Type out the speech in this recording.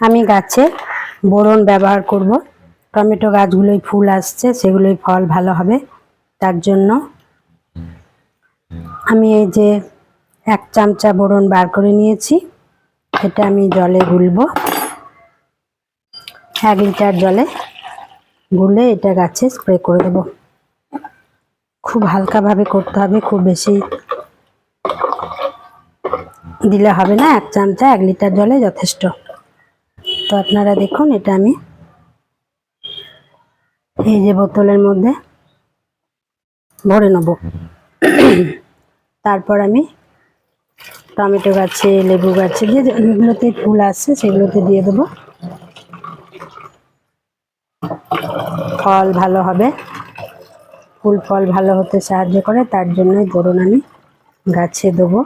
আমি গাছে বোরন ব্যবহার করব। টমেটো গাছগুলোই ফুল আসছে, সেগুলোই ফল ভালো হবে। তার জন্য আমি এই যে 1 চামচা বোরন বার করে নিয়েছি। এটা আমি জলে গুলব। 1 লিটার জলে গুলে এটা গাছে স্প্রে করে দেব। খুব হালকাভাবে করতে হবে, খুব বেশি দিলে হবে না। 1 চামচা 1 লিটার জলে যথেষ্ট। তো আপনারা দেখুন, এটা আমি এই যে বোতলের মধ্যে ভরে নেব। তারপর আমি টমেটো গাছে, লেবু গাছে, যেগুলোতে ফুল আসছে সেগুলোতে দিয়ে দেব। ফল ভালো হবে, ফুল ফল ভালো হতে সাহায্য করে, তার জন্যই বোরন আমি গাছে দেবো।